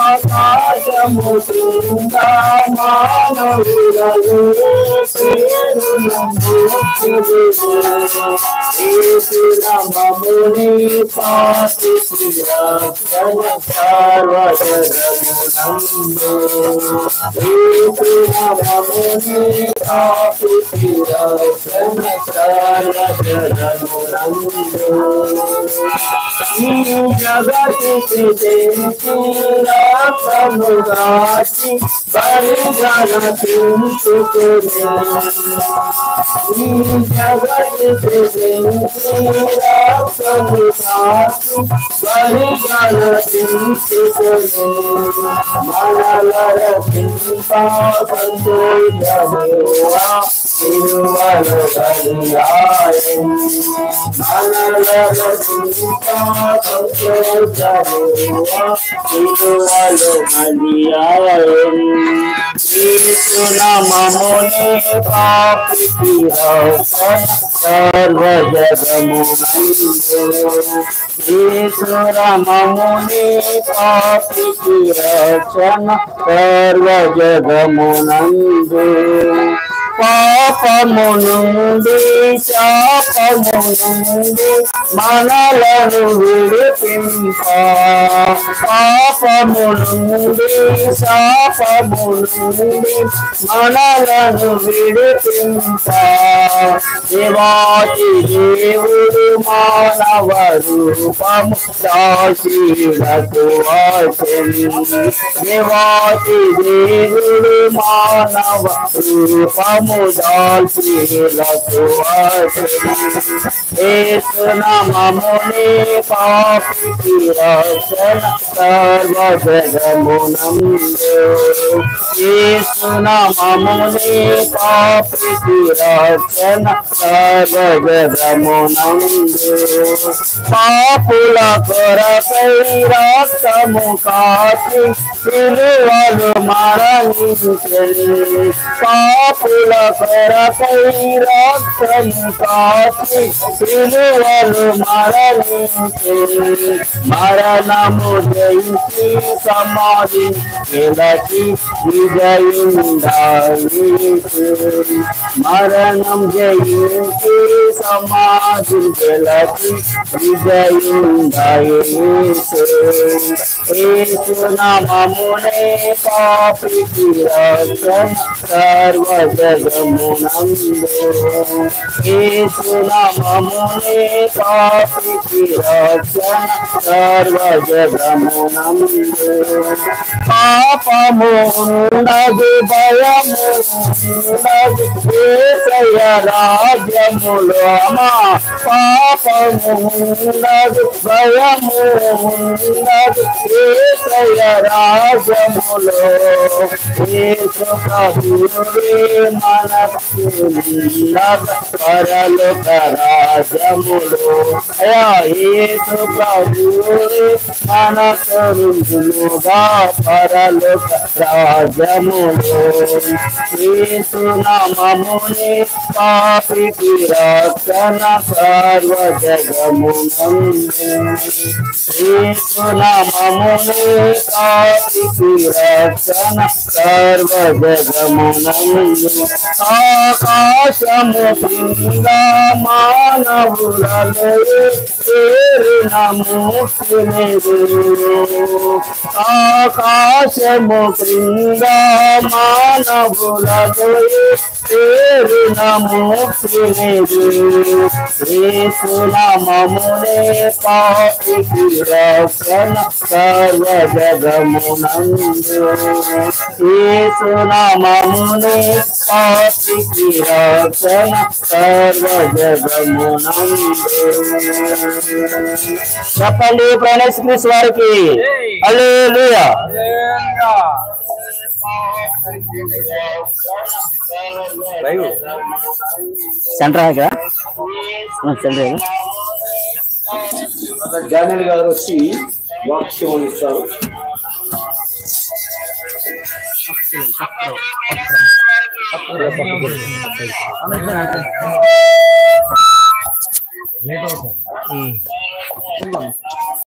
ఆకాశము కింద మానవులను మముని పాతి సర్వజగమునందు మముని పాతి సర్వజగమునందు ఈ జగతి సముదాచి బలిగణ తింటుకునే ఈ జగతి సముదాచి బలిగణ తింటుకునే మనలర చింపాబంధుడమేవా తిరువలు కలియాయం మనలర చింపాబంధుడమేవా తిరువలు కలియాయం మముని పాపి సర్వజగమునందు మముని పాపి రక్షణ సర్వజగమునందు పాపము నుండి శాపము నుండి మనలను విడిపింప పాపము నుండి శాపము నుండి మనలను విడిపింప దేవాది దేవుడు మానవ రూపము దాసీలకు వచ్చెను దేవాది దేవుడు మానవ రూపము దాసీలకు వచ్చెను మముని పాపి రక్షణ సర్వజగమునందు మముని పాపి రక్షణ సర్వజగమునందు పాపుల కొరకై రక్తము కాచి సిలువలు మరణించెను పాపుల కొరకై రక్తము కాచి సిలువలు మరణించెను మరణము జయించి సమాధి గెలచి విజయుండాయి మరణం జయించి సమాధి గెలచి విజయుండాయి మమునే పాపి రక్షణ సర్వజగమునందు మమునే పాపి రక్షణ సర్వజగమునందు పాపము ఉండదు భయము ఉండదు యేసయ్య రాజ్యములో అమా పాపము ఉండదు భయము ఉండదు యేసయ్య రాజ్యములో యేసు ప్రభువే మనకు పరలోక రాజ్యములో అయా యేసు ప్రభువే మన కరుణుగా పరలోక రాజ్యములో యేసు నామమునే పాపికి రక్షణ సర్వజగమునందు యేసు నామమునే పాపికి రక్షణ సర్వజగమునందు ఆకాశము కింద మానవులలో చేరిన ముక్తినిదు ఆకాశము క్రింద మానవులలో చేరిన ముక్తినిదు యేసు నామమునే పాపికి రక్షణ సర్వజగమునందు యేసు నామమునే పాపికి రక్షణ సర్వజగమునందు చెప్పండి ప్రణేశ్వరీస్ వారికి హల్లెలూయా సెంటర్ సెంటర్ జానల్ గారు వచ్చి వాక్యం ఇస్తారు.